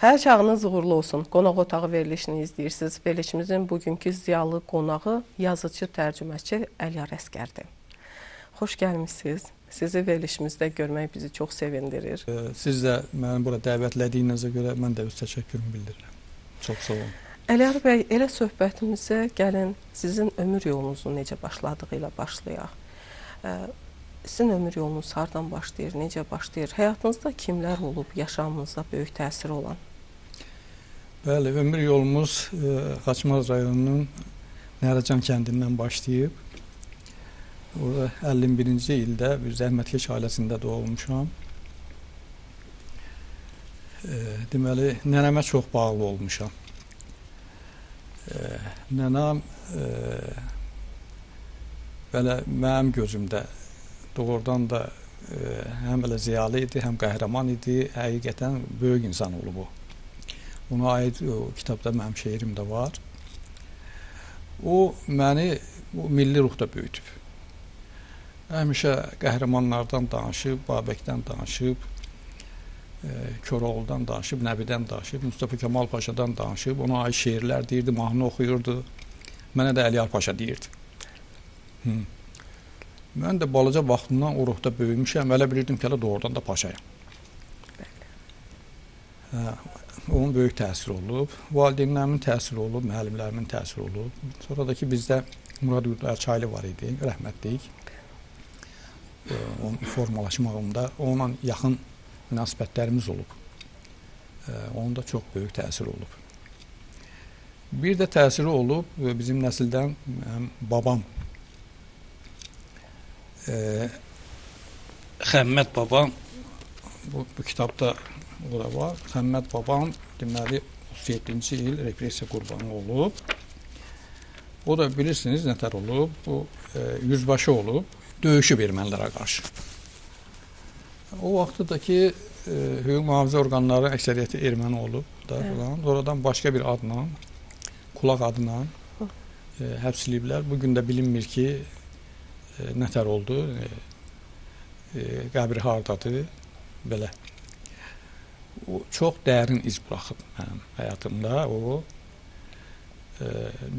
Hər çağınız uğurlu olsun. Qonaq otağı verilişini izləyirsiniz. Verilişimizin bugünkü ziyalı qonağı yazıcı, tərcüməçi Əliyar Əsgərdir. Xoş gəlmişsiniz. Sizi verilişimizdə görmək bizi çox sevindirir. Siz də məni bura dəvətlədiyinizə görə mən də öz təşəkkürümü bildirirəm. Çox sağ olun. Əliyar bəy, elə söhbətimizə gəlin, sizin ömür yolunuzun necə başladığı ilə başlayaq. Sizin ömür yolunuz hardan başlayır, necə başlayır? Həyatınızda kimlər olub, yaşamınızda böyük təsiri olan? Bəli, ömür yolumuz Xaçmaz rayonunun Nərəcan kəndindən başlayıb. Orada 51-ci ildə bir zəhmətkeş ailəsində doğulmuşam. Deməli, nənəmə çox bağlı olmuşam. Nənəm belə mənim gözümdə doğrudan da həm elə ziyalı idi, həm qəhrəman idi. Həqiqətən böyük insan olub o. Ona aid o kitabda mənim şeirim də var. O məni milli ruhda böyütüb. Həmişə qəhrəmanlardan danışıb, Babəkdən danışıb, Koroğludan danışıb, Nəbidən danışıb, Mustafa Kemal Paşadan danışıb, ona aid şeirlər deyirdi, mahnı oxuyurdu. Mənə də Əliyar Paşa deyirdi. Mən də balaca vaxtından o ruhda böyümüşəm, elə bilirdim ki, doğrudan da paşayam. Onun böyük təsiri olub, valideynlərimin təsiri olub, müəllimlərimin təsiri olub. Sonra da ki, bizdə Murad Ərçaylı var idi, rəhmətlik. Onun formalaşmağında onunla yaxın münasibətlərimiz olub. Onun da çox böyük təsiri olub. Bir də təsiri olub bizim nəsildən babam. Xəmməd babam, bu kitabda o da var. Xəmməd babam deməli 37-ci il repressiya qurbanı olub. O da bilirsiniz nətər olub, bu yüzbaşı olub, döyüşüb ermənilərə qarşı. O vaxtdakı hüquq mühafizə orqanları əksəriyyəti erməni olub da falan. Oradan başqa bir adla, Kulaq adına həbsləyiblər. Bugün də bilinmir ki, nətər oldu, qəbri hardadır, belə. O çox dərin iz buraxıb mənim həyatımda. O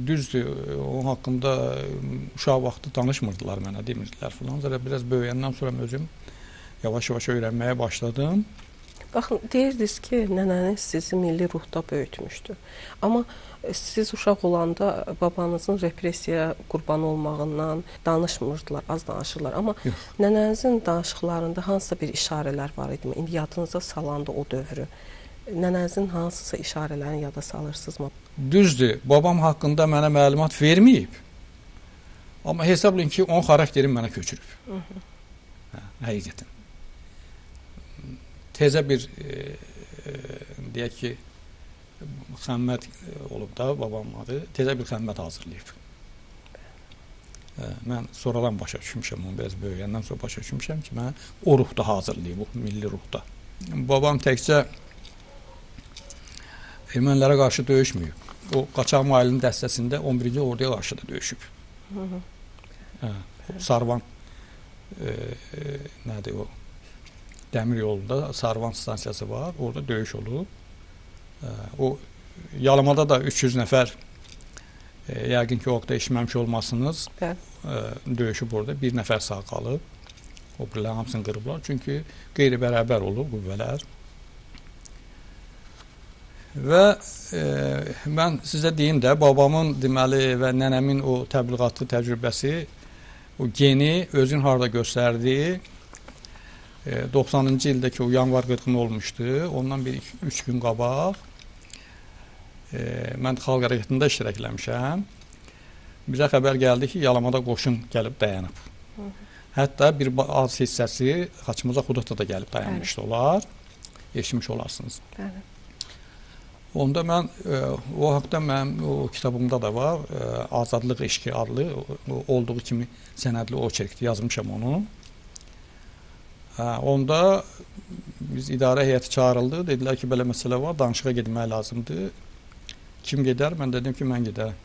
düzdür, onun haqqında uşaq vaxtı danışmırdılar mənə, demirdilər falan. Zərə biraz böyüyəndən sonra özüm yavaş-yavaş öyrənməyə başladım. Baxın, deyirdiniz ki, nənəniz sizi milli ruhda böyütmüşdü. Amma siz uşaq olanda babanızın repressiya qurbanı olmağından danışmırdılar, az danışırlar. Amma nənənizin danışıqlarında hansısa bir işarələr var idi mi? İndi yadınıza salanda o dövrü. Nənənizin hansısa işarələrini yada salırsınızmı? Düzdür, babam haqqında mənə məlumat verməyib. Amma hesablayın ki, onun xarakterini mənə köçürüb. Həqiqətən. Tezə bir, deyək ki, Xəmməd olub da babamın adı, tezə bir Xəmməd hazırlayıb. Mən sonradan başa düşmüşəm, onu biraz böyüyəndən sonra başa düşmüşəm ki, mən o ruhda hazırlayıb, o milli ruhda. Babam təkcə ermənilərə qarşı döyüşməyib. O Qaçaq Mailinin dəstəsində 11-ci orduya qarşı da döyüşüb. Sarvan, nədir o? Dəmir yolunda Sarvan stansiyası var, orada döyüş olub. O Yalamada da 300 nəfər, yəqin ki, o vaxtda eşitməmiş olmasınız, döyüşüb orada, bir nəfər sağ qalıb. O birlərin hamısını qırıblar, çünki qeyri-bərabər olub qüvvələr. Və mən sizə deyim də, babamın deməli və nənəmin o təbliğatlı təcrübəsi, o geni özün harada göstərdiyi, 90-cı ildəki o yanvar qırğını olmuşdu. Ondan bir 3 gün qabaq mən xalq hərəkatında iştirak eləmişəm. Bizə xəbər gəldi ki, Yalamada qoşun gəlib dayanıb. Hətta bir az hissəsi Xaçmaza Xudata da gəlib dayanmışdı olar. Eşitmiş olarsınız. Onda mən, o haqda mənim o kitabımda da var, Azadlıq eşqi adlı, olduğu kimi sənədli oçerkdə yazmışam onu. Onda biz idarə heyəti çağırıldı, dedilər ki, belə məsələ var, danışığa getmək lazımdır. Kim gedər? Mən dedim ki, mən gedərəm.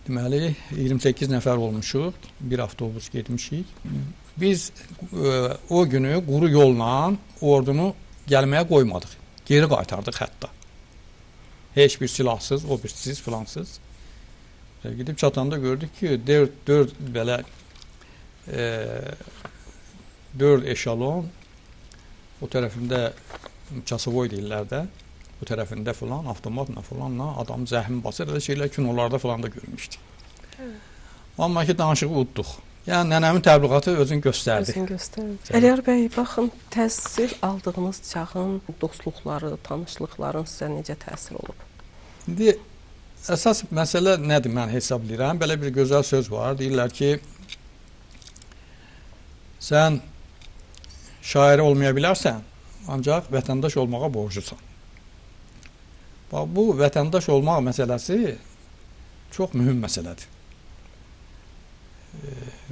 Deməli, 28 nəfər olmuşuq, bir avtobus getmişik. Biz o günü quru yolla ordunu gəlməyə qoymadıq. geri qaytardıq hətta. Heç bir silahsız, obirsiz, filansız. Gidib çatanda gördük ki, 4 belə 4 eşalon, o tərəfində çasovoy deyirlər də, bu tərəfində filan, avtomatla filanla adam zəhmi basır, elə şeylər kinolarda filan da görmüşdük. Amma ki, danışığı udduq. Yəni, nənəmin təbliğatı özünü göstərdi. Özünü göstərdi. Əliyar bəy, baxın, təsir aldığınız çağın dostluqları, tanışlıqların sizə necə təsir olub? İndi əsas məsələ nədir, mən hesab edirəm? Belə bir gözəl söz var, deyirlər ki, sən şair olmaya bilərsən, ancaq vətəndaş olmağa borclusan. Bax, bu vətəndaş olmaq məsələsi çox mühüm məsələdir.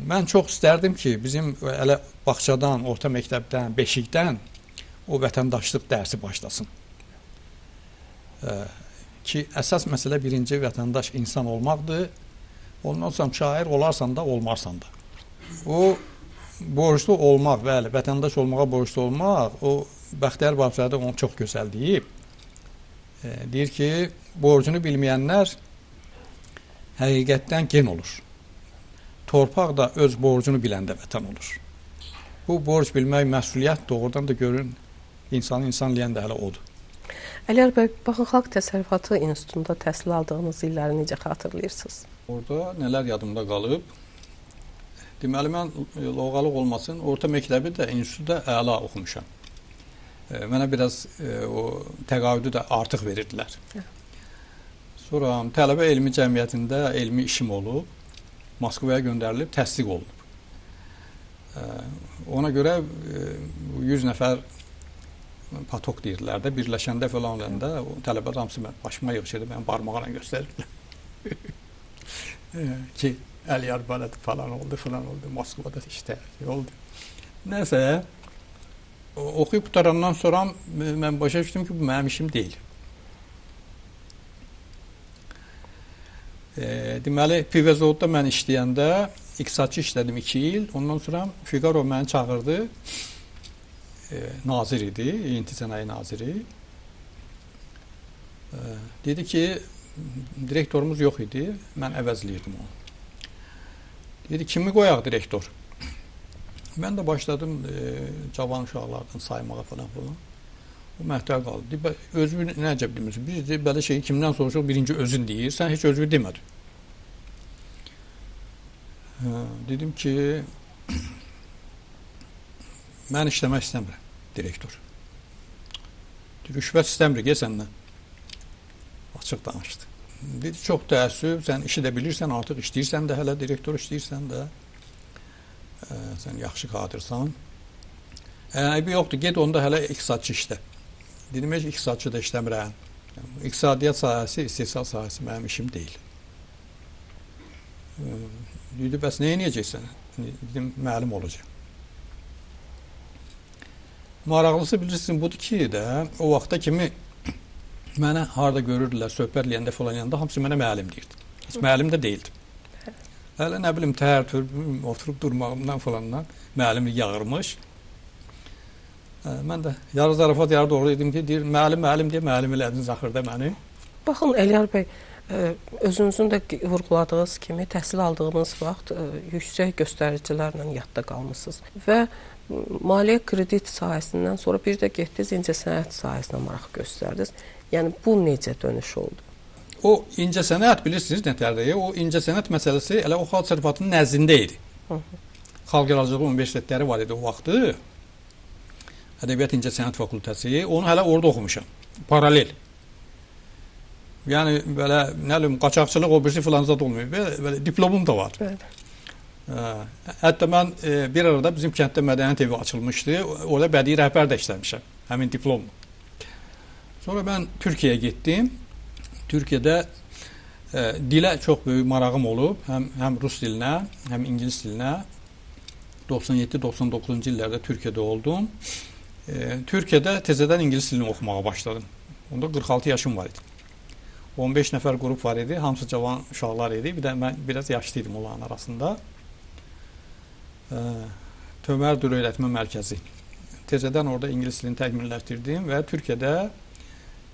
Mən çox istərdim ki, bizim elə bağçadan, orta məktəbdən, beşikdən o vətəndaşlıq dərsi başlasın. Ki, əsas məsələ birinci vətəndaş insan olmaqdır. Ondan sonra şair olarsan da, olmarsan da. O borclu olmaq, bəli, vətəndaş olmağa borclu olmaq, o Bəxtiyar Vahabzadə onu çox gözəl deyib. Deyir ki, borcunu bilməyənlər həqiqətdən gen olur. Torpaq da öz borcunu biləndə vətən olur. Bu borc bilmək məsuliyyət doğrudan da görün, insan eləyən də hələ odur. Əliyar bəy, baxın, Xalq Təsərrüfatı İnstitutunda təhsil aldığınız illəri necə xatırlayırsınız? Orada nələr yadımda qalıb? Deməli, mən loğalıq olmasın, orta məktəbi də, institutda əla oxumuşam. Mənə biraz o təqaüdü də artıq verirdilər. Sonra tələbə elmi cəmiyyətində elmi işim olub, Moskvaya göndərilib, təsdiq olunub. Ona görə 100 nəfər patok deyirlər də, birləşəndə falan olanda o tələbə hamısı başıma yığışırdı, mən barmağına göstərirlər. Ki, Əliyar Bələd falan oldu, Moskvada işte oldu. Nəsə, oxuyub qutarandan sonra mən başa düşdüm ki, bu mənim işim deyil. Deməli, Pivezovodda mən işləyəndə iqtisadçı işlədim 2 il. Ondan sonra Figaro məni çağırdı. Nazir idi, İnti Sənaye Naziri. Dedi ki, direktorumuz yox idi, mən əvəzləyirdim onu. Dedi, kimi qoyaq direktor? Mən də başladım cavan uşaqlardan saymağa falan. O məhtəl qaldı. Özünü necə bilmirsən? Biz belə şeyi kimdən soruşuq, birinci özün deyir, sən heç özünü demədin. Dedim ki, mən işləmək istəmirəm, direktor. Rüşvət istəmirik, səndən. Açıq danışdı. Dedi, çox təəssüf, sən işi də bilirsən, artıq işləyirsən də, hələ direktor işləyirsən də, sən yaxşı qadirsan. Eybi yoxdur, ged onda hələ iqtisadçı işlə. Dedim, heç iqtisadçı da işləmirəm. İqtisadiyyat sahəsi, istehsal sahəsi mənim işim deyil. Dedi, bəs nə edəcəksən? Dedim, müəllim olacaq. Maraqlısı bilirsiniz, budur ki, o vaxta kimi mənə harada görürdülər, söhbət eləyəndə falan yanında, hamısı mənə müəllim deyirdi. Heç müəllim də deyildim. Hələ nə bilim, oturub durmağımdan falandan müəllimlik yağırmış. Mən də yarı zarafat, yarı doğru dedim ki, deyir, müəllim deyə müəllim elədiniz axırda məni. Baxın, Əliyar bəy, özünüzün də vurğuladığınız kimi təhsil aldığınız vaxt yüksək göstəricilərlə yadda qalmısınız və maliyyə kredit sahəsindən sonra bir də getdiniz incəsənət sahəsinə maraq göstərdiniz. Yəni, bu necə dönüş oldu? O incəsənət, bilirsiniz nətərdir? O incəsənət məsələsi elə o xalq təsərrüfatının nəzdində idi. Xalq yaradıcılığı universitetləri var idi o vaxtı. Ədəbiyyat İncəsənət Fakültəsi. Onu hələ orada oxumuşam. Paralel. Yəni, belə, nə bilim, qaçaqçılıq o birisi filan zad olmuyor. Belə diplomum da var. Hətta mən bir arada bizim kənddə mədəniyyət evi açılmışdı. Orada bədii rəhbər də işləmişəm. Həmin diplomla. Sonra mən Türkiyəyə getdim. Türkiyədə dilə çox böyük marağım olub. Həm rus dilinə, həm ingilis dilinə. 97-99-cu illərdə Türkiyədə oldum. Türkiyədə təzədən ingilis dilini oxumağa başladım. Onda 46 yaşım var idi. 15 nəfər qrup var idi. Hamısı cavan uşaqlar idi. Bir də mən biraz yaşlıydım onların arasında. Tömər Dil Öyrətmə Mərkəzi. Təzədən orada ingilis dilini təkmilləşdirdim və Türkiyədə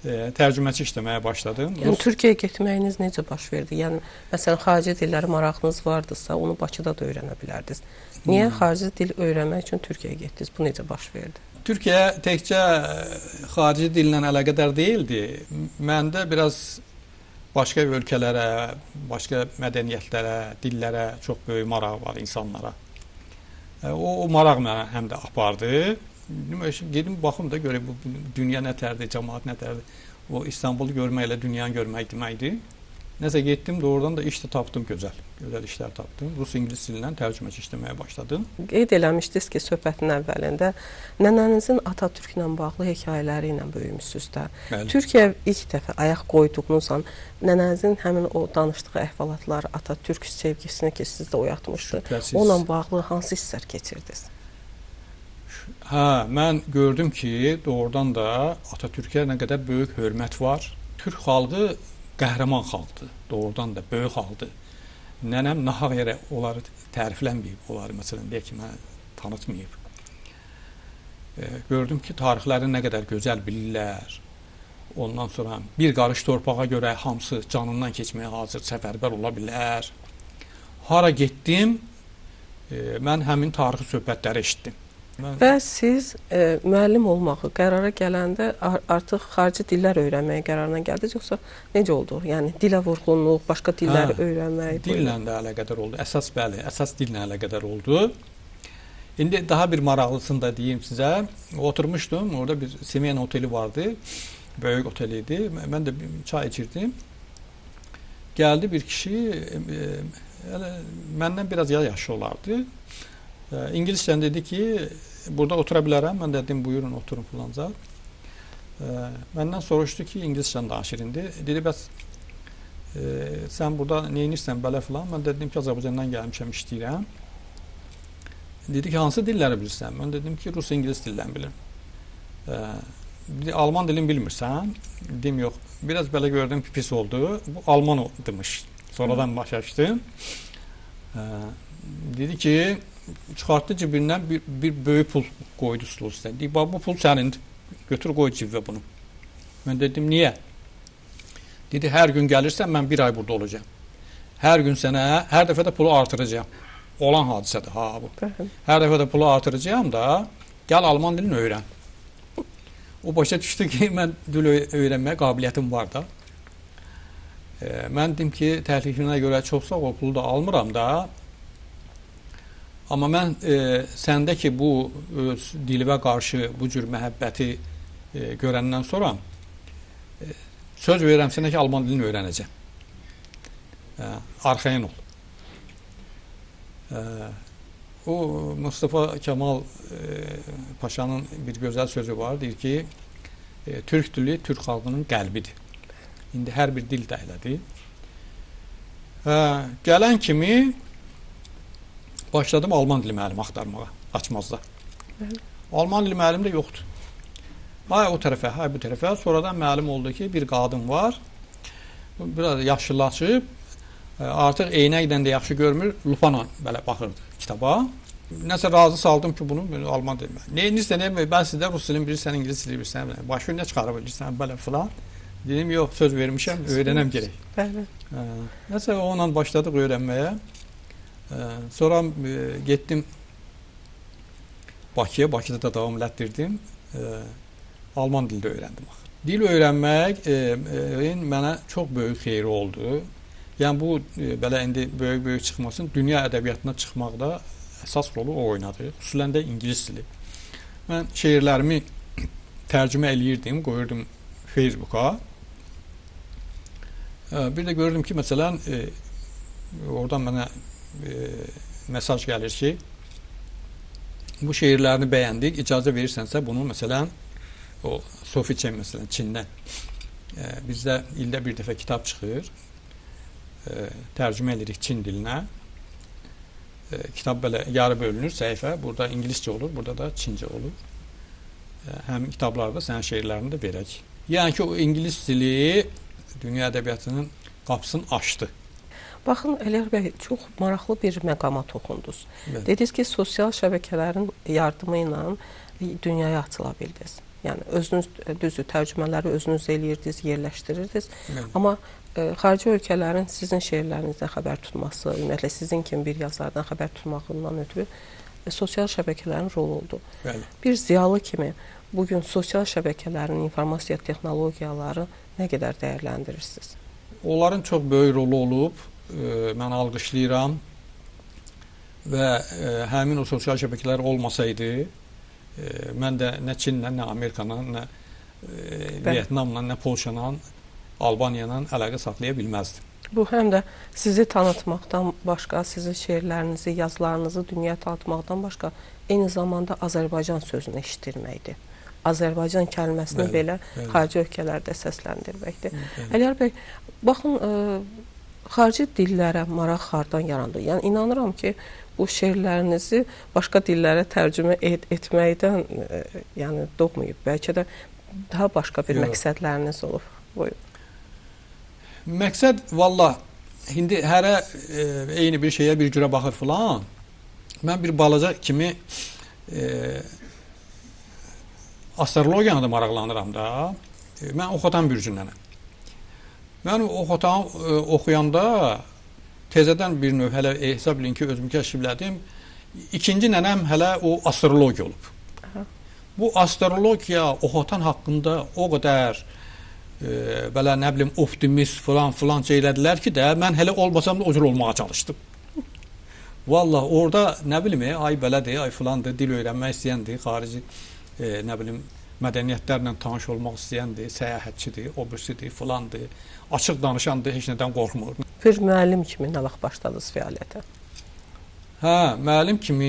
tərcüməçi işləməyə başladım. Yəni Türkiyəyə getməyiniz necə baş verdi? Yəni məsələn xarici dillərə marağınız vardısa, onu Bakıda da öyrənə bilərdiniz. Niyə xarici dil öyrənmək üçün Türkiyəyə getdiniz? Bu necə baş verdi? Türkiyə təkcə xarici dillə əlaqədar deyildi. Məndə biraz başqa ölkələrə, başqa mədəniyyətlərə, dillərə çox böyük maraq var insanlara. O maraq mənə həm də apardı. Gedim baxım da görək bu dünya nətərdir, cəmaət nətərdir. O İstanbulu görməklə dünyanı görmək deməkdir. Nəsə getdim, doğrudan da iş də tapdım gözəl. Gözəl işlər tapdım. Rus, ingilis dilindən tərcüməçi işləməyə başladım. Qeyd eləmişdiniz ki, söhbətin əvvəlində nənənizin Atatürklə bağlı hekayələri ilə böyümüsünüz də. Türkiyəyə ilk dəfə ayaq qoyduğunuz an nənənizin həmin o danışdığı əhvalatlar, Atatürk sevgisini ki, sizdə oyatmışdı. Onunla bağlı hansı hisslər keçirdiniz? Hə, mən gördüm ki, doğrudan da Atatürkə nə qədər böyük hörmət var. Türk xalqı qəhrəman xalqdır, doğrudan da böyük xalqdır. Nənəm nahaq yerə onları təriflənməyib, onları məsələn deyək ki, mənə tanıtmayıb. Gördüm ki, tarixləri nə qədər gözəl bilirlər. Ondan sonra bir qarış torpağa görə hamısı canından keçməyə hazır, səfərbər ola bilər. Hara getdim, mən həmin tarixi söhbətləri eşitdim. Və siz müəllim olmağı qərara gələndə artıq xarici dillər öyrənməyə qərarına gəldiniz, yoxsa necə oldu? Yəni dilə vurğunluq, başqa dilləri öyrənmək? Dillə də əlaqədar oldu. Əsas bəli, əsas dillə əlaqədar oldu. İndi daha bir maraqlısını da deyim sizə. Oturmuşdum, orada bir Semyen oteli vardı. Böyük otel idi. Mən də çay içirdim. Gəldi bir kişi, məndən biraz yaşlı olardı. İngiliscə dedi ki, burada otura bilərəm. Mən dedim, buyurun oturun filanca. Məndən soruşdu ki, ingiliscə danışır indi. Dedi, bəs sən burada nə edirsən belə filan? Mən dedim ki, Azərbaycandan gəlmişəm, işləyirəm. Dedi ki, hansı dilləri bilirsən? Mən dedim ki, Rus, ingilis dillərini bilirəm. Dedi, Alman dilini bilmirsən? Dedim, yox. Biraz belə gördüm ki, pis oldu. Bu Alman demiş. Sonradan başa düşdüm. Dedi ki, çıxartdı cibindən bir böyük pul qoydu stolun üstünə. Deyib, bu pul sənindir. Götür qoy cibə bunu. Mən dedim, niyə? Dedi, hər gün gəlirsən, mən bir ay burada olacağam. Hər gün sənə, hər dəfə də pulu artıracağam. Olan hadisədir, ha bu. Hər dəfə də pulu artıracağam da, gəl Alman dilini öyrən. O başa düşdü ki, mən dil öyrənməyə qabiliyyətim var da. Mən dedim ki, təklifinə görə çox sağ ol, pulu da almıram da. Amma mən səndə ki, bu dilimə qarşı bu cür məhəbbəti görəndən sonra söz verirəm sənə ki, Alman dilini öyrənəcəm. Arxayın ol. O Mustafa Kemal Paşanın bir gözəl sözü var, deyir ki, Türk dili Türk xalqının qəlbidir. İndi hər bir dil də elədir. Gələn kimi başladım Alman dili müəllimi axtarmağa, açmazda. Alman dili müəllimi də yoxdur. Hay o tərəfə, hay bu tərəfə. Sonradan məlum oldu ki, bir qadın var. Biraz yaşlılaşıb, artıq eynəklə də yaxşı görmür, lupana belə baxırdı kitaba. Nəsə razı saldım ki, bunu Alman dili. Neyinizsə, mən sizdə Rus dilini bilirsən, İngilis dilini bilirsən, başı nə çıxarıb bilirsən, belə filan. Dedim, yox, söz vermişəm, öyrənəm gerək. Nəsə, onunla başladıq öyrənməyə. Sonra getdim Bakıya, Bakıda da davam elətdirdim. Alman dili də öyrəndim. Dil öyrənmək mənə çox böyük xeyri oldu. Yəni bu belə indi böyük çıxmasın, dünya ədəbiyyatına çıxmaqda əsas rolu o oynadı. Xüsusən də ingilis dili. Mən şeirlərimi tərcümə eləyirdim, qoyurdum Facebooka. Bir də gördüm ki, məsələn, oradan mənə mesaj gəlir ki, bu şeirlərini bəyəndik, icazə verirsənsə bunu məsələn o Sofiçen məsələn Çindən bizdə ildə bir dəfə kitab çıxır, tərcümə edirik Çin dilinə. Kitab belə yarı bölünür səhifə, burada ingiliscə olur, burada da Çincə olur. Həmin kitablarda sənin şeirlərini də verək. Yəni ki, o ingilis dili dünya ədəbiyyatının qapısını açdı. Baxın, Əliyar bəy, çox maraqlı bir məqama toxundunuz. Dediniz ki, sosial şəbəkələrin yardımı ilə dünyaya açıla bildiniz. Yəni özünüz düzdür, tərcümələri özünüz eləyirdiniz, yerləşdirirdiniz. Evet. Amma xarici ölkələrin sizin şeirlərinizdən xəbər tutması, ümumiyyətlə sizin kimi bir yazardan xəbər tutmağından ötürü sosial şəbəkələrin rolu oldu. Bəli. Bir ziyalı kimi bugün sosial şəbəkələrin informasiya texnologiyaları nə qədər dəyərləndirirsiniz? Onların çox böyük rolu olub, mən alqışlayıram və həmin o sosial şəbəkələr olmasaydı, mən də nə Çinlə, nə Amerikanla, nə Vyetnamla, nə Polşanla, Albaniyanla əlaqə saxlaya bilməzdim. Bu həm də sizi tanıtmaqdan başqa, sizin şeirlərinizi, yazılarınızı dünyaya tanıtmaqdan başqa, eyni zamanda Azərbaycan sözünü eşitdirməkdir. Azərbaycan kəlməsini belə xarici ölkələrdə səsləndirməkdir. Əliyar bəy, baxın, xarici dillərə maraq hardan yarandı? Yəni inanıram ki, bu şeirlərinizi başqa dillərə tərcümə etməkdən yəni doğmayıb. Bəlkə də daha başqa bir məqsədləriniz olub. Buyurun. Məqsəd valla indi hərə eyni bir şeyə bir cürə baxır filan. Mən bir balaca kimi astrologiyanı da maraqlanıram da. Mən Oxotan bürcündənəm. Mən Oxotan oxuyanda tezədən bir növ hələ hesab edin ki, özümü kəşflədim. İkinci nənəm hələ o astrologiya olub. Aha. Bu astrologiya Oxotan haqqında o qədər belə nə bilim optimist filan şeylədilər ki də mən hələ olmasam da o cür olmağa çalışdım. Vallahi orada nə bilim ay belədir, ay filandır, dil öyrənmək istəyəndir, xarici nə bilim mədəniyyətlərlə tanış olmaq istəyəndir, səyahətçidir, o birisidir, filandır, açıq danışandır, heç nədən qorxmur. Bir müəllim kimi nə vaxt başladınız fəaliyyətə? Hə, müəllim kimi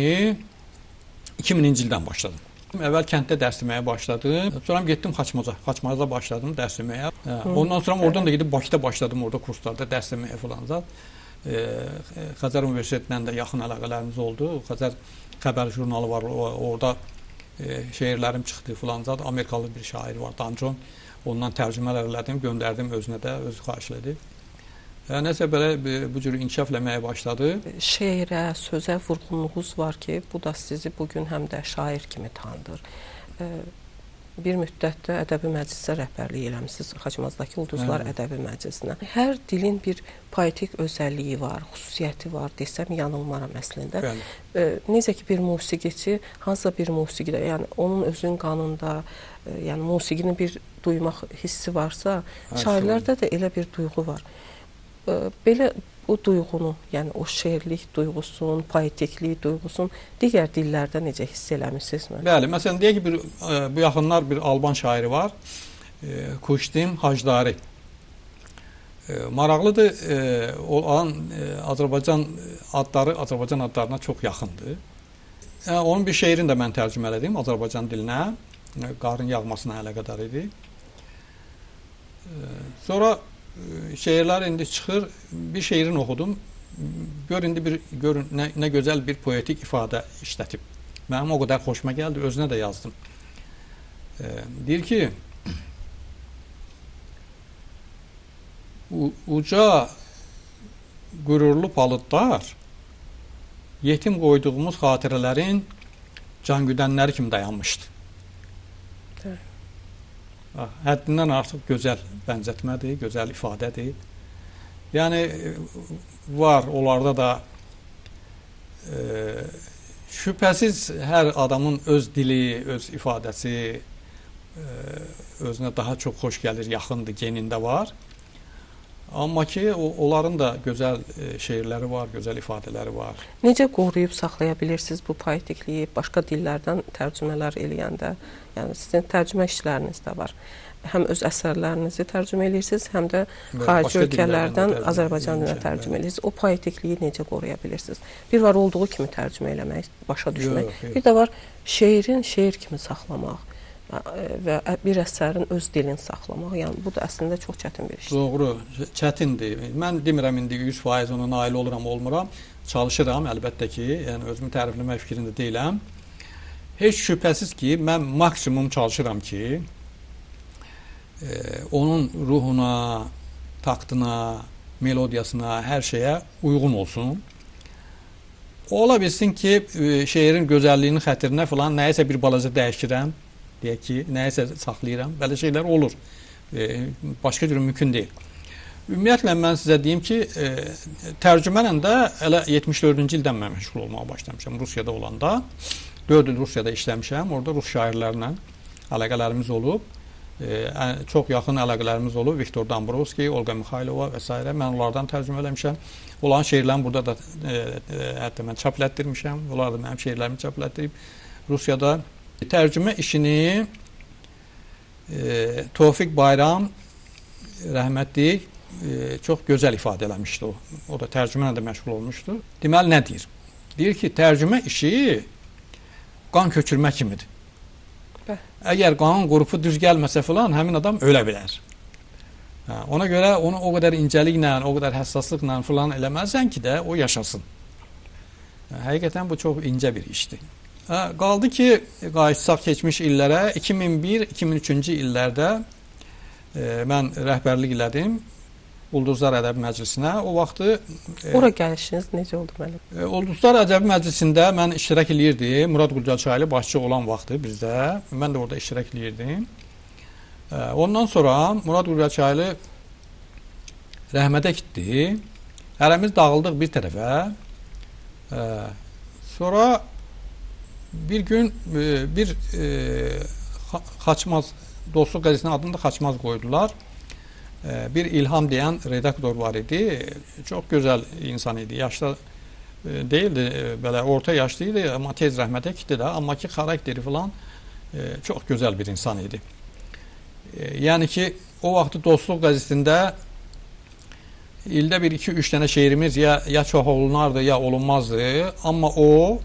2000-ci ildən başladım. Əvvəl kənddə dərs deməyə başladım. Sonra getdim Xaçmaza. Xaçmazda başladım dərs deməyə. Ondan sonra oradan da gedib Bakıda başladım orada kurslarda dərs deməyə falan zat. Xəzər Universitetindən də yaxın əlaqələrimiz oldu. Xəzər xəbər jurnalı var. Orada şeirlərim çıxdı falan zat. Amerikalı bir şair var, Dan John. Ondan tərcümələr elədim, göndərdim özünə də, özü xahiş elədi. Nəsə belə bu cür inkişaf eləməyə başladı. Şeirə, sözə vurğunluğunuz var ki, bu da sizi bugün həm də şair kimi tanıdır. Bir müddətdə ədəbi məclisə rəhbərlik eləmisiniz, Xaçmazdakı Ulduzlar ədəbi məclisinə. Hər dilin bir poetik özəlliyi var, xüsusiyyəti var desəm yanılmaram əslində. Necə ki bir musiqiçi, hansısa bir musiqidə, yəni onun özünün qanında, yəni musiqini bir duymaq hissi varsa, şairlərdə də elə bir duyğu var. Belə bu duyğunu, yəni o şeirlik duyğusun, poetiklik duyğusun digər dillərdə necə hiss eləmisinizmi? Bəli, məsələn deyək ki, bu yaxınlar bir Alban şairi var, Kuşdim Hacdari. Maraqlıdır, olan Azərbaycan adları Azərbaycan adlarına çox yaxındır. Onun bir şeirini də mən tərcümə elədim Azərbaycan dilinə, qarın yağmasına əlaqədar idi. Sonra şeirlər indi çıxır, bir şeirini oxudum. Görün nə gözəl bir poetik ifadə işlətib. Mənim o qədər xoşuma gəldi, özünə də yazdım. Deyir ki, uca qürurlu palıdlar yetim qoyduğumuz xatirələrin cangüdənləri kimi dayanmışdı. Həddindən artıq gözəl bənzətmədir, gözəl ifadədir. Yəni, var, onlarda da şübhəsiz hər adamın öz dili, öz ifadəsi özünə daha çox xoş gəlir, yaxındır, genində var. Amma ki, onların da gözəl şeirləri var, gözəl ifadələri var. Necə qoruyub saxlaya bilirsiniz bu poetikliyi başqa dillərdən tərcümələr eləyəndə? Yəni, sizin tərcümə işləriniz də var. Həm öz əsərlərinizi tərcümə edirsiniz, həm də xarici ölkələrdən Azərbaycan dilinə tərcümə edirsiniz. O poetikliyi necə qoruya bilirsiniz? Bir var olduğu kimi tərcümə eləmək, başa düşmək. Bir də var şeirin şeir kimi saxlamaq və bir əsərin öz dilini saxlamaq. Yəni, bu da əslində çox çətin bir işdir. Doğru, çətindir. Mən demirəm indi 100% ona nail oluram, olmuram. Çalışıram, əlbəttə ki, yəni özümü tərifləmək fikrində deyiləm. Heç şübhəsiz ki, mən maksimum çalışıram ki, onun ruhuna, taktına, melodiyasına, hər şeyə uyğun olsun. Ola bilsin ki, şeirin gözəlliyinin xətirinə falan nəyisə bir balaca dəyişirəm. deyək ki, nəyəsə saxlayıram. Belə şeylər olur. Başqa cür mümkün deyil. Ümumiyyətlə mən sizə deyim ki, tərcümənlə də elə 74-cü ildən mən məşğul olmağa başlamışam Rusiyada olanda. 4 il Rusiyada işləmişəm. Orada rus şairlərlə əlaqələrimiz olub. Çox yaxın əlaqələrimiz olub. Viktor Dombrovski, Olga Mikhaylova və s. Mən onlardan tərcümə eləmişəm. Onların şeirlərini burada da hətta mən çaplətdirmişəm. Onlar da mənim şeirlərimi çaplətdirib Rusiyada. Tərcümə işini Tofiq Bayram rəhmətli çox gözəl ifadə eləmişdi o. O da tərcümə ilə də məşğul olmuşdu. Deməli nə deyir? Deyir ki, tərcümə işi qan köçürmə kimidir. Əgər qanun qrupu düz gəlməsə filan, həmin adam ölə bilər. Ona görə onu o qədər incəliklə, o qədər həssaslıqla filan eləməzsən ki də o yaşasın. Həqiqətən bu çox incə bir işdir. Qaldı ki, qayıtsaq keçmiş illərə, 2001-2003-cü illərdə mən rəhbərlik elədim Ulduzlar Ədəbi Məclisinə. O vaxtı ora gəlişiniz necə oldu mənim? Ulduzlar Ədəbi Məclisində mən iştirak eləyirdim. Murad Qurcaçaylı başçı olan vaxtı bizdə. Mən də orada iştirak eləyirdim. Ondan sonra Murad Qurcaçaylı rəhmətə getdi. Hərəmiz dağıldıq bir tərəfə. Sonra bir gün bir Xaçmaz Dostluq qəzetinin adını da Xaçmaz qoydular. Bir İlham deyən redaktor var idi. Çox gözəl insan idi. Yaşlı deyildi, belə orta yaşlı idi, amma tez rəhmətə getdi də. Amma ki xarakteri falan çox gözəl bir insan idi. Yəni ki, o vaxtı Dostluq qəzetində ildə bir 2-3 dənə şeirimiz ya çox olunardı, ya olunmazdı. Amma o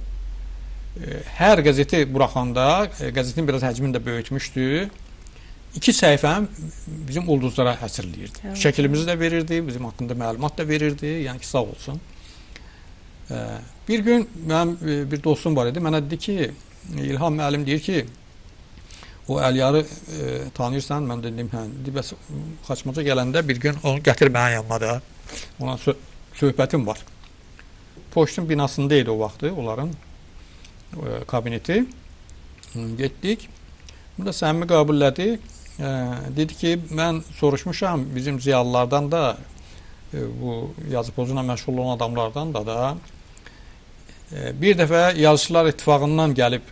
hər qəzeti buraxanda, qəzetin biraz həcmini də böyütmüşdü. 2 səhifəm bizim ulduzlara həsrləyirdi. Şəklimizi də verirdi, bizim haqqında məlumat da verirdi. Yəni ki, sağ olsun. Bir gün mənim bir dostum var idi. Mənə dedi ki, İlham müəllim deyir ki, o Əliyarı tanıyırsan? Mən dedim, hə. Bəs Xaçmaza gələndə bir gün onu gətir mənim yanıma da. Ona söhbətim var. Poçtun binasında idi o vaxtı onların kabineti. Getdik. Burada səmimi qəbullədi. Dedi ki, mən soruşmuşam bizim ziyalılardan da, bu yazı pozuna məşğul olan adamlardan da bir dəfə Yazıçılar İttifaqından gəlib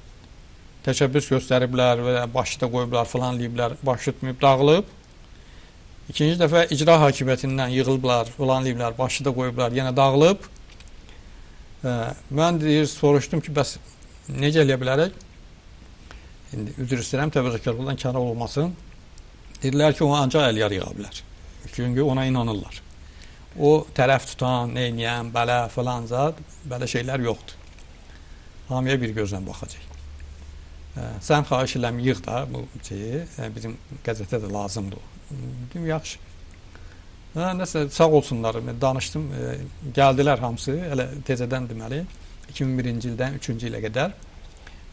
təşəbbüs göstəriblər və başda qoyublar falan deyiblər, baş tutmayıb, dağılıb. İkinci dəfə icra hakimiyyətindən yığılıblar, falan deyiblər, başı da qoyublar, yenə dağılıb. Mən deyir, soruşdum ki, bəs necə eləyə bilərək? İndi üzr istəyirəm, təvəzzökarlıqdan kənar olmasın. Dedilər ki, o ancaq Əliyar yığa bilər. Çünki ona inanırlar. O tərəf tutan, neyniyən, bələ falan zad, belə şeylər yoxdur. Hamıya bir gözlə baxacaq. Sən xahiş eləm yığ da bu şeyi, bizim qəzetə də lazımdır o. Dedim, yaxşı. Nəsə, sağ olsunlar, danışdım, gəldilər hamısı, elə tezədən deməli, 2001-ci ildən 3-cü ilə qədər.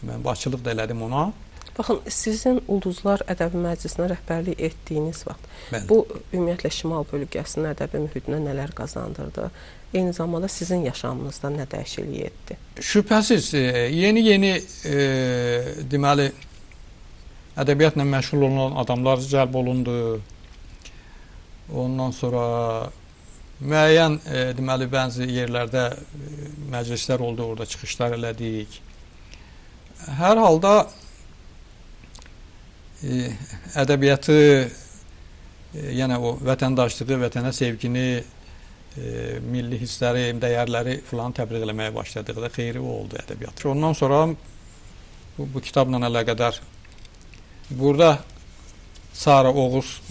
Mən başçılıq da elədim ona. Baxın, sizin Ulduzlar Ədəbi Məclisinə rəhbərlik etdiyiniz vaxt, Bəli. bu ümumiyyətlə Şimal bölgəsinin ədəbi mühitinə nələr qazandırdı? Eyni zamanda sizin yaşamınızda nə dəyişiklik etdi? Şübhəsiz, yeni deməli, ədəbiyyatla məşğul olan adamlar cəlb olundu. Ondan sonra müəyyən, deməli, bəzi yerlərdə məclislər oldu, orada çıxışlar elədik. Hər halda ədəbiyyatı, yəni o vətəndaşlığı, vətənə sevgini, milli hissləri, dəyərləri filan təbliğ eləməyə başladıqda xeyri o oldu ədəbiyyat. Ondan sonra bu kitabla əlaqədar burada Sara Oğuz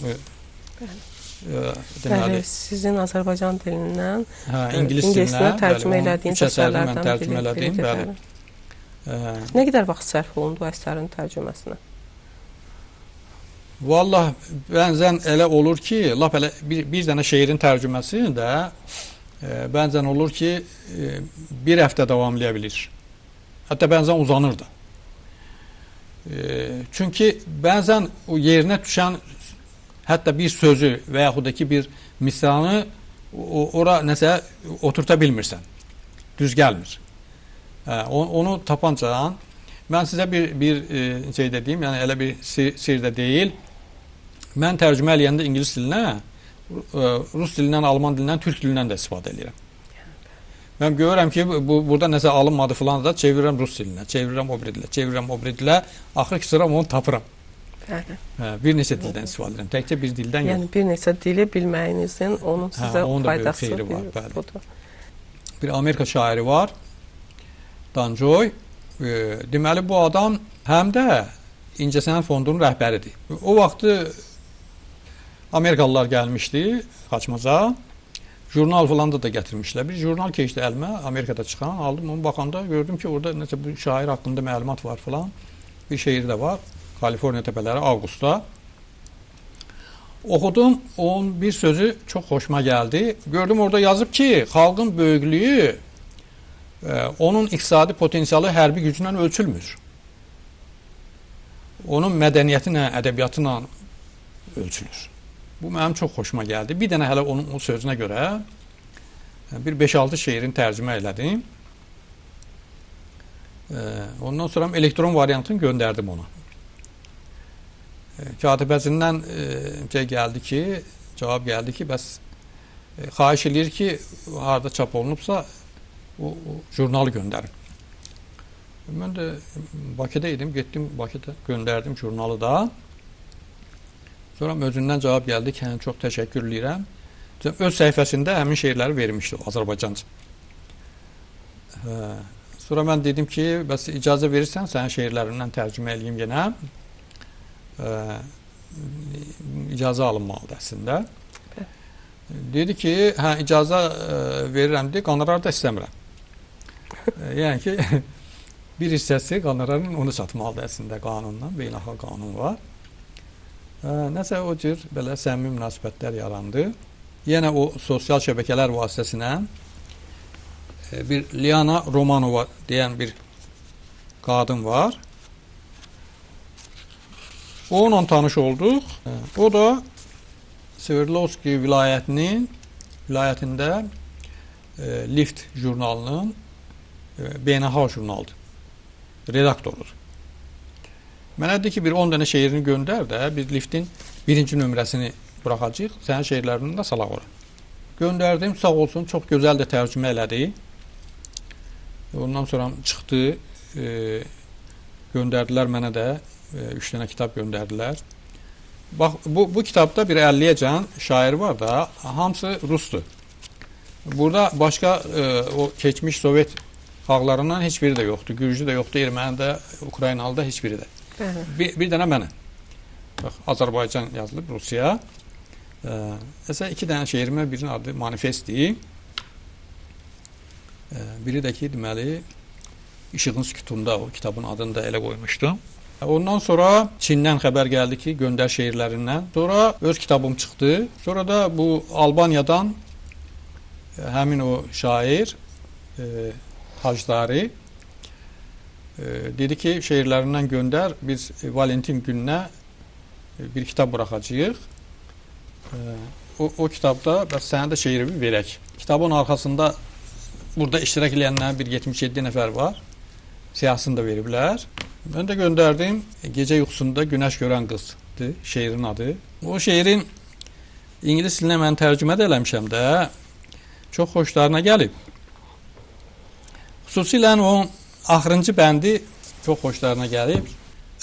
deməli, sizin Azərbaycan dilindən ingilis dilinə tərcümə elədiyiniz əsərlərdən biridir. Nə qədər vaxt sərf olundu əsərin tərcüməsinə? Vallahi bəzən elə olur ki, lap elə bir dənə şeirin tərcüməsi də bəzən olur ki, bir həftə davamlaya bilir. Hətta bəzən uzanır da. Çünki bəzən o yerinə düşən hətta bir sözü və yaxud da ki bir misranı ora nəsə oturta bilmirsən. Düz gəlmir. Onu tapancan, Mən sizə bir şey də deyim, yəni elə bir sir də deyil. Mən tərcümə eləyəndə ingilis dilinə, rus dilindən, alman dilindən, türk dilindən də istifadə edirəm. Mən görürəm ki, burada nəsə alınmadı filan da çevirirəm rus dilinə, çevirirəm o biri dilə, çevirirəm o biri dilə, axır ki, sıram onu tapıram. Bəli. Bir neçə dildən istifadə edirəm, təkcə bir dildən yox. Yəni bir neçə dili bilməyinizin onun sizə faydası var, bəli. budur. Bir Amerika şairi var, Danjoy. Deməli, bu adam həm də İncəsənət Fondunun rəhbəridir. O vaxtı Amerikalılar gəlmişdi Xaçmaza. Jurnal falan da gətirmişlər. Bir jurnal keçdi əlimə, Amerikada çıxan. Aldım onu, baxanda gördüm ki, orada nəsə bu şair haqqında məlumat var falan. Bir şeir də var. Kaliforniya təpələri, Avqustda. Oxudum, onun bir sözü çox xoşuma gəldi. Gördüm orada yazıb ki, xalqın böyüklüyü onun iqtisadi potensialı hərbi gücündən ölçülmür. Onun mədəniyyətinə, ədəbiyyatına ölçülür. Bu mənim çox xoşuma gəldi. Bir dənə hələ onun o sözünə görə bir 5-6 şeirin tərcümə elədim. Ondan sonra elektron variantını göndərdim ona. Katibəcindən cavab gəldi ki, bəs xahiş eləyir ki, harada çap olunubsa o jurnalı göndərin. Mən də Bakıda idim, getdim Bakıda göndərdim jurnalı da. Sonra özündən cavab gəldi ki, çox təşəkkür edirəm. Öz səhifəsində həmin şeirləri vermişdi Azərbaycanca. Sonra mən dedim ki, bəs icazə verirsən, sənin şeirlərindən tərcümə eləyim yenə. İcazə alınmalıdır əslində. Dedi ki, hə, icazə verirəm deyə, qonorar da istəmirəm. Yəni ki, bir hissəsi qonorarın onu satmalıdır əslində qanundan, beynəlxalq qanun var. Nəsə o cür belə səmimi münasibətlər yarandı. Yenə o sosial şəbəkələr vasitəsilə bir Liana Romanova deyən bir qadın var. Onunla tanış olduq. O da Sverdlovski vilayətində Lift jurnalının beynəlxalq jurnalıdır. Redaktorudur. Mənə dedi ki, bir 10 dənə şeirini göndər də, biz Liftin 1-ci nömrəsini buraxacaq, sənin şeirlərini də salaq ora. Göndərdim, sağ olsun, çox gözəl də tərcümə elədi. Ondan sonra çıxdı, göndərdilər mənə də, 3 dənə kitab göndərdilər. Bax, bu kitabda bir 50-yəcən şair var da, hamısı rusdur. Burada başqa o keçmiş Sovet xalqlarından heç biri də yoxdur. Gürcü də yoxdur, erməni də, Ukraynalı da heç biri də. Bir dənə mənə. Bax, Azərbaycan yazılıb, Rusiya. Məsələn, 2 dənə şeirimə, birinin adı Manifestdir. Biri də ki, deməli, İşığın Sükutunda, o kitabın adını da elə qoymuşdum. Ondan sonra Çindən xəbər gəldi ki, göndər şeirlərindən. Sonra öz kitabım çıxdı. Sonra da bu Albaniyadan həmin o şair Hacdari dedi ki, şeirlərindən göndər, biz Valentin gününə bir kitab buraxacağıq. O kitabda bəs sənə də şeirimi verək. Kitabın arxasında burada iştirak edənlərin bir 77 nəfər var. Siyahısını da veriblər. Mən də göndərdim. Gecə yuxusunda günəş görən qızdır şeirin adı. O şeirin ingilis dilinə mən tərcümə də eləmişəm də. Çox xoşlarına gəlib. Xüsusilə o axırıncı bəndi çox xoşlarına gəlib.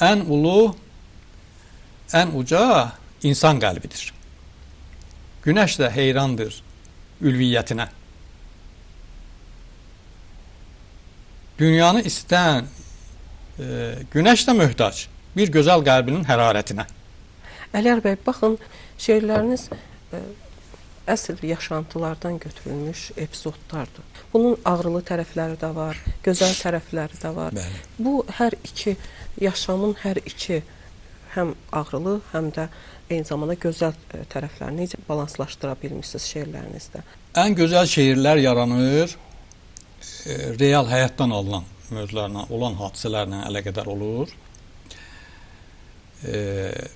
Ən ulu, ən uca insan qəlbidir. Günəş də heyrandır ülviyyətinə. Dünyanı istən günəş də möhtac bir gözəl qəlbinin hərarətinə. Əliyar bəy, baxın, şeirləriniz əsl yaşantılardan götürülmüş epizodlardır. Bunun ağrılı tərəfləri də var, gözəl tərəfləri də var. Bəli. Bu hər iki yaşamın hər iki həm ağrılı, həm də eyni zamanda gözəl tərəflərini necə balanslaşdıra bilmişsiniz şeirlərinizdə? Ən gözəl şeirlər yaranır real həyatdan alınan mövzularla, olan hadisələrlə əlaqədar olur.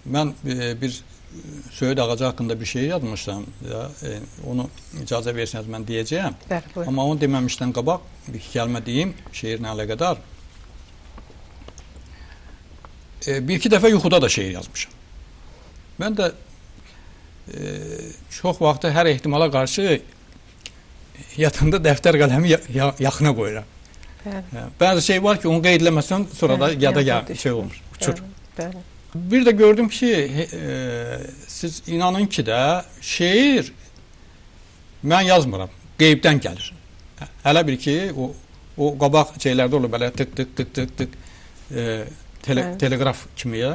Mən bir söyüd ağacı haqqında bir şey yazmışam. Onu icazə versəniz mən deyəcəyəm. Bəli, amma onu deməmişdən qabaq bir kəlmə deyim şeirlə əlaqədar. bir-iki dəfə yuxuda da şeir yazmışam. Mən də çox vaxt hər ehtimala qarşı yatanda dəftər qələmi yaxına qoyuram. Bəli. Bəzi şey var ki, onu qeyd eləməsən sonra da yada şey olmur, uçur. Bəli. Bir də gördüm ki, siz inanın ki də şeir mən yazmıram, qeybdən gəlir. Hələ bir ki, o qabaq şeylərdə olur belə tık teleqraf kimiyə.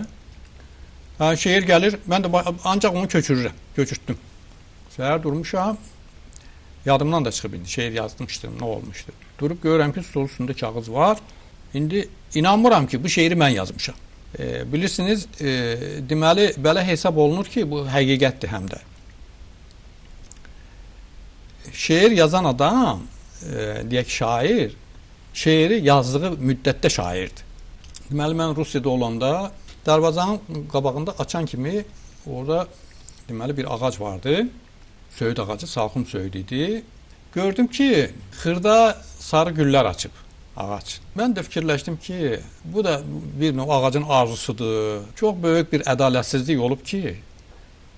Şeir gəlir, mən də ancaq onu köçürtdüm. Səhər durmuşam, yadımdan da çıxıb indi, şeir yazmışdım, nə olmuşdu. Durub görürəm ki, stol üstündə kağız var. İndi inanmıram ki, bu şeiri mən yazmışam. Bilirsiniz, deməli, belə hesab olunur ki, bu həqiqətdir həm də. Şeir yazan adam, deyək şair, şeiri yazdığı müddətdə şairdir. Deməli, mən Rusiyada olanda darvazanın qabağında açan kimi orada deməli bir ağac vardı. Söyüd ağacı, salxım söyüd idi. Gördüm ki, xırda sarı güllər açıb ağac. Mən də fikirləşdim ki, bu da bir növ ağacın arzusudur. Çox böyük bir ədalətsizlik olub ki,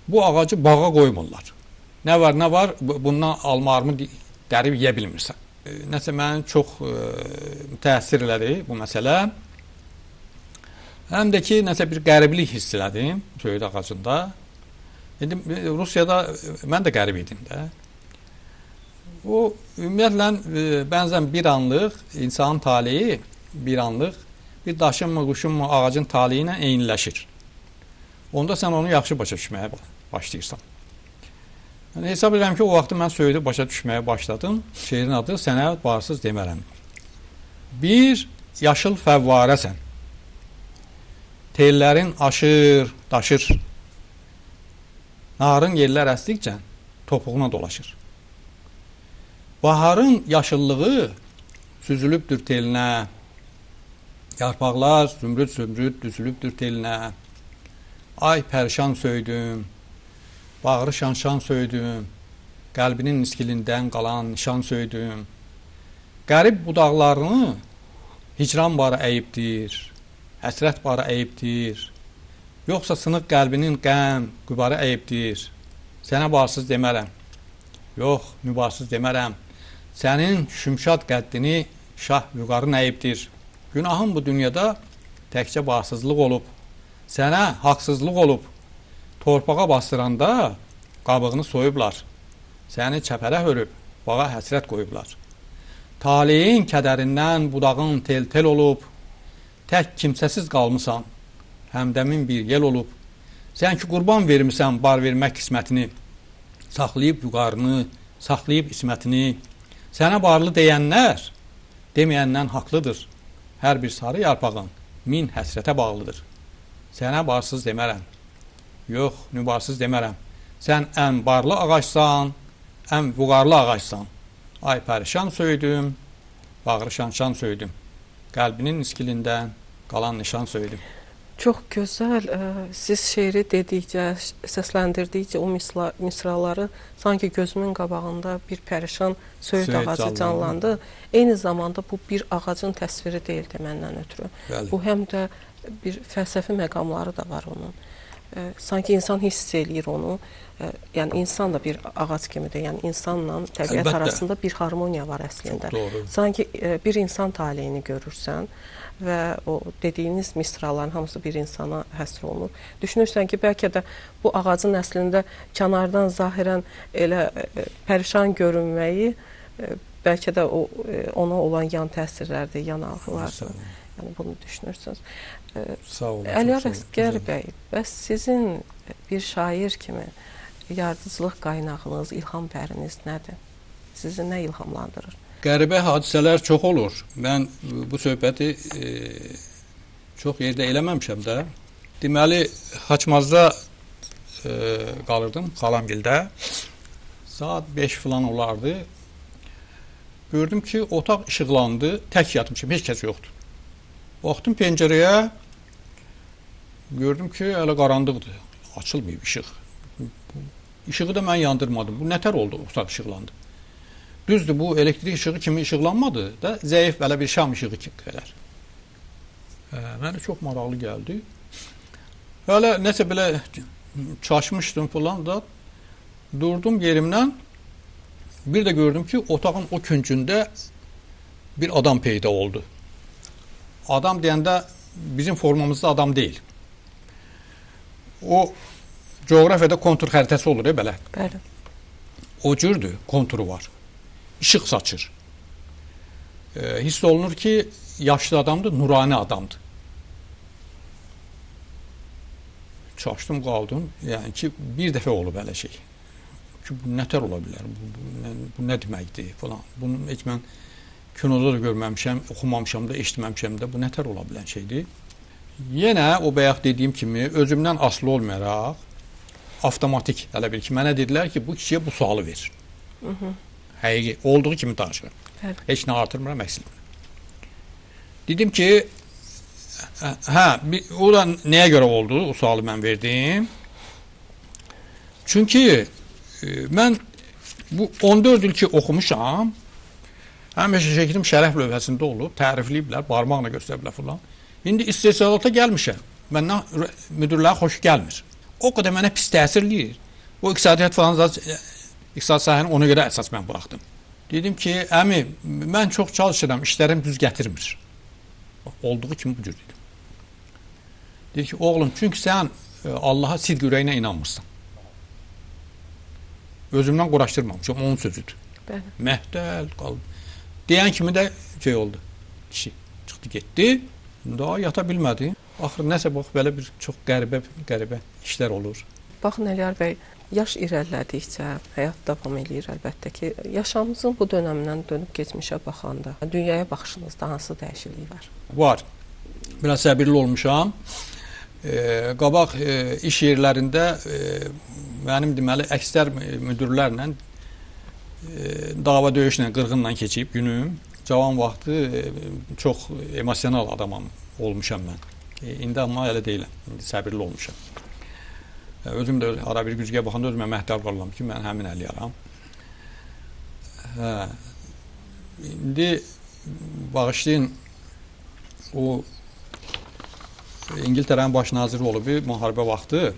bu ağacı bağa qoymurlar. Nə var, bundan alma-armı dərib yeyə bilmirsən. Nəsə məni çox təsir elədi bu məsələ. Həm də ki, nəsə bir qəriblik hiss elədim söyüd ağacında. İndi Rusiyada mən də qərib idim də. O, ümumiyyətlə, bənzən bir anlıq insanın taleyi, bir anlıq bir daşın mı, quşun mu, ağacın taleyi ilə eyniləşir. Onda sən onu yaxşı başa düşməyə başlayırsan. Yəni, hesab edirəm ki, o vaxtı mən söyüdü başa düşməyə başladım. Şeirin adı Sənə barsız demərəm. Bir yaşıl fəvvarəsən. Tellərin aşır, daşır. Narın yerlər əsdikcə topuğuna dolaşır. Baharın yaşıllığı süzülübdür telinə. Yarpaqlar zümrüd düzülübdür telinə. Ay pərişan söydüm, bağrı şan söydüm, qəlbinin iskilindən qalan nişan söydüm. Qərib budaqlarını hicran barı əyibdir. Həsrət barı əyibdir. Yoxsa sınıq qəlbinin qəm, qübarı əyibdir. Sənə barsız demərəm. Yox, mübarsız demərəm. Sənin şümşad qəddini şah vüqarın əyibdir. Günahın bu dünyada təkcə barsızlıq olub. Sənə haqsızlıq olub. Torpağa bastıranda qabığını soyublar. Səni çəpərə hörüb, bağa həsrət qoyublar. Taleyin kədərindən budağın tel-tel olub. Tək kimsəsiz qalmısan, həmdəmin bir yel olub. Sən ki, qurban vermisən bar vermək qismətini, saxlayıb vüqarını, saxlayıb ismətini. Sənə barlı deyənlər, deməyəndən haqlıdır. Hər bir sarı yarpağın min həsrətə bağlıdır. Sənə barsız demərəm. Yox, mübarsız demərəm. Sən ən barlı ağacsan, ən vüqarlı ağacsan. Ay pərişan söydüm, bağrı şan söydüm. Qəlbinin iskilindən qalan nişan söydüm. Çox gözəl. Siz şeiri dedikcə, səsləndirdikcə o misraları sanki gözümün qabağında bir pərişan söyüd ağacı canlandı. Eyni zamanda bu bir ağacın təsviri deyildi məndən ötürü. Bəli. Bu həm də bir fəlsəfi məqamları da var onun. Sanki insan hiss eləyir onu. Yəni insan da bir ağac kimidir. Yəni insanla təbiət arasında bir harmoniya var əslində. Sanki bir insan taleyini görürsən və o dediyiniz misraların hamısı bir insana həsr olunur. Düşünürsən ki, bəlkə də bu ağacın əslində kənardan zahirən elə pərişan görünməyi bəlkə də ona olan yan təsirlərdir, yan algılardır. Yəni bunu düşünürsünüz. Əliyar Əsgər bəy, bəs sizin bir şair kimi yaradıcılıq qaynağınız, ilham bəriniz nədir? Sizi nə ilhamlandırır? Qəribə hadisələr çox olur. Mən bu söhbəti çox yerdə eləməmişəm də. Deməli, Xaçmazda qalırdım, xalamgildə. Saat 5 falan olardı. Gördüm ki, otaq işıqlandı, tək yatmışım, heç kəs yoxdur. Baxdım pəncərəyə, gördüm ki, hələ qaranlıqdır, açılmayıb işıq. İşığı da mən yandırmadım. Bu nətər oldu, otaq işıqlandı. Düzdür, bu elektrik işığı kimi işıqlanmadı da, zəif belə bir şam işığı kimi qədər. Mənə çox maraqlı gəldi. Hələ nəsə belə çaşmışdım falan da durdum yerimdən. Bir də gördüm ki, otağın o küncündə bir adam peyda oldu. Adam deyəndə bizim formamızda adam deyil. O coğrafiyada kontur xəritəsi olur belə. Bəli. O cürdür, konturu var. İşıq saçır. Hiss olunur ki, yaşlı adamdır, nurani adamdır. Çaşdım, qaldım. Yəni ki, bir dəfə olub belə şey. Ki, bu nətər ola bilər? Bu nə deməkdir falan. Bunu heç mən kinoda da görməmişəm, oxumamışam da, eşitməmişəm də. Bu nətər ola bilən şeydir? Yenə o bayaq dediyim kimi özümdən asılı olmayaraq avtomatik hələ bir ki, mənə dedilər ki, bu kişiyə bu sualı ver. Həqiqi, olduğu kimi danışır. Heç nə artırmıram, əksilmir. Dedim ki, o da nəyə görə oldu? O sualı mən verdim. Çünki mən bu 14 il ki oxumuşam, həmişə şəklim şərəf lövhəsində olub, tərifləyiblər, barmaqla göstəriblər falan. İndi istehsalata gəlmişəm. Məndən müdürlərə xoş gəlmir. O qədər mənə pis təsirləyir. O iqtisadiyyat falan, iqtisad sahəni ona görə əsas mən buraxdım. Dedim ki, əmi, mən çox çalışıram, işlərim düz gətirmir. Olduğu kimi bu cür dedim. Dedi ki, oğlum, çünki sən Allaha sidq ürəyinə inanmırsan. Özümdən quraşdırmamışam, onun sözüdür. Bəli. Məhdəl qaldı. Deyən kimi də şey oldu. Kişi çıxdı, getdi. Daha yata bilmədi. Axır nəsə bax, belə bir çox qəribə işlər olur. Baxın Əliyar bəy, yaş irəlilədikcə həyat davam eləyir əlbəttə ki, yaşamımızın bu dönəmindən dönüb keçmişə baxanda dünyaya baxışınızda hansı dəyişiklik var? Var. Biraz səbirli olmuşam. Qabaq iş yerlərində mənim deməli əksər müdürlərlə dava döyüşlə, qırğınla keçib günüm. Cavan vaxtı çox emosional adamam olmuşam mən. İndi amma elə deyiləm. İndi səbirli olmuşam. Özüm də ara bir güzgəyə baxanda özümə məhdəl qalıram ki, mən həmin Əliyaram. İndi bağışlayın, o İngiltərənin baş naziri olub müharibə vaxtı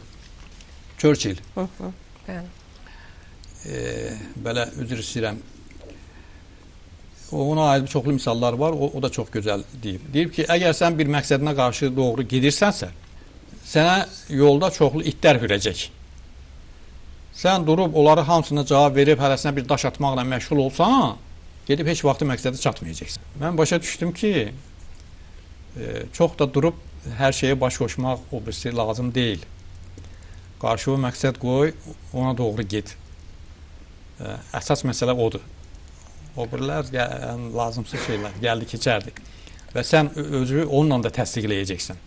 Churchill. Bəli. Belə üzr istəyirəm. Ona aid çoxlu misallar var, o da çox gözəl deyib. Deyib ki, əgər sən bir məqsədinə qarşı doğru gedirsənsə, sənə yolda çoxlu itlər hürəcək. Sən durub onları hamısına cavab verib, hərəsinə bir daş atmaqla məşğul olsan, gedib heç vaxtı məqsədə çatmayacaqsan. Mən başa düşdüm ki, çox da durub hər şeyə baş qoşmaq o birisi lazım deyil. Qarşıya məqsəd qoy, ona doğru get. Əsas məsələ odur. O birilər lazımsız şeylər, gəldi, keçərdi. Və sən özü onunla da təsdiqləyəcəksən.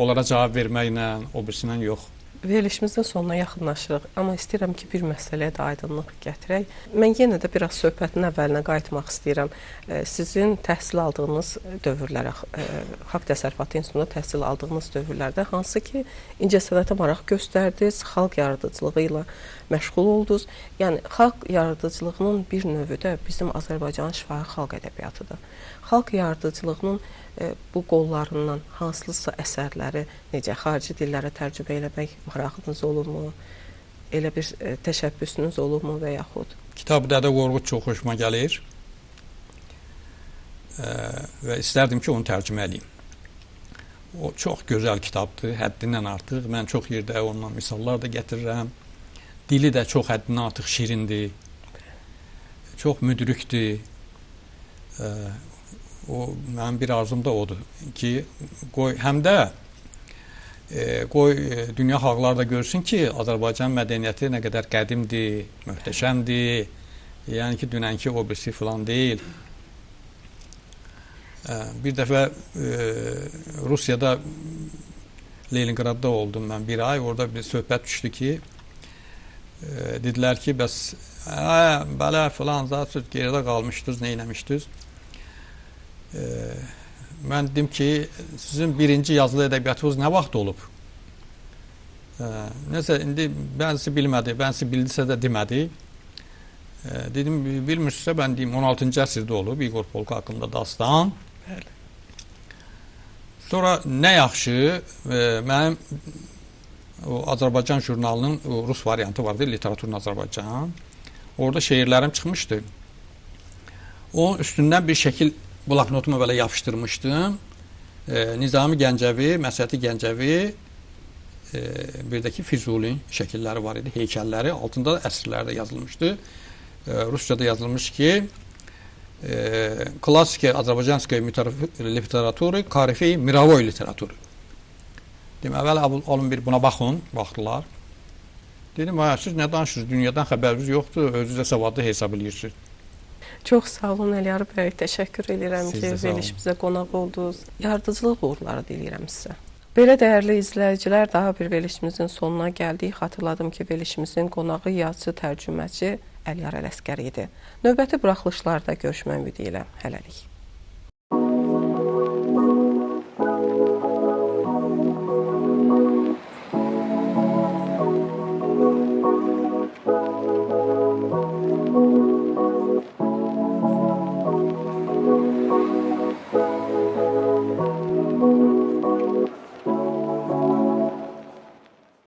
Onlara cavab verməklə, o birisindən yox. Verilişimizin sonuna yaxınlaşırıq, amma istəyirəm ki, bir məsələyə də aydınlıq gətirək. Mən yenə də biraz söhbətin əvvəlinə qayıtmaq istəyirəm. Sizin təhsil aldığınız dövrlərə, Xalq Təsərrüfatı İnstitutunda təhsil aldığınız dövrlərdə hansı ki, incəsənətə maraq göstərdiniz, xalq yaradıcılığı ilə məşğul oldunuz. Yəni, xalq yaradıcılığının bir növü də bizim Azərbaycanın şifahi xalq ədəbiyyatıdır. Xalq yaradıcılığının bu qollarından hansılısa əsərləri necə xarici dillərə tərcümə eləmək marağınız olurmu? Elə bir təşəbbüsünüz olurmu və yaxud? Kitab Dədə Qorqud çox xoşuma gəlir və istərdim ki, onu tərcümə edeyim. O çox gözəl kitabdır, həddindən artıq. Mən çox yerdə ondan misallar da gətirirəm. Dili də çox həddindən artıq şirindir, çox müdrikdir. O mənim bir arzum da odur ki, qoy həm də qoy dünya xalqları da görsün ki, Azərbaycan mədəniyyəti nə qədər qədimdir, möhtəşəmdir. Yəni ki, dünənki o birisi falan deyil. Bir dəfə Rusiyada Leningradda oldum mən bir ay. Orada bir söhbət düşdü ki, dedilər ki, bəs belə falan zat söz geridə qalmışdınız, nə eləmişdiniz? Mən dedim ki, sizin birinci yazılı ədəbiyyatınız nə vaxt olub? Nəsə, indi bəzi bilmədi, bəzi bildisə də demədi. Dedim, bilmirsinizsə, mən deyim, 16-cı əsrdə olub, İqor Polka haqqında dastan. Sonra nə yaxşı, mənim o Azərbaycan jurnalının o rus variantı vardı, Literaturun Azərbaycan. Orada şeirlərim çıxmışdı. Onun üstündən bir şəkil bloknotuma belə yapışdırmışdım. Nizami Gəncəvi, Məsəti Gəncəvi, bir də ki Füzuli şəkilləri var idi, heykəlləri. Altında da əsrlərdə yazılmışdı. Ruscada yazılmış ki, klassik Azərbaycanskaya literatury, Karifey Mirovoy literatury. Dedim, əvvəl alın bir buna baxın, baxdılar. Dedim, siz nə danışırsınız, dünyadan xəbəriniz yoxdur, özünüzə savadlı hesab edirsiniz. Çox sağ olun Əliyar bəy, təşəkkür edirəm ki, verilişimizə qonaq oldunuz. Yaradıcılıq uğurları diləyirəm sizə. Belə dəyərli izləyicilər, daha bir verilişimizin sonuna gəldik. Xatırladım ki, verilişimizin qonağı yazıcı, tərcüməçi Əliyar Ələsgər idi. Növbəti buraxılışlarda görüşmək ümidi ilə hələlik.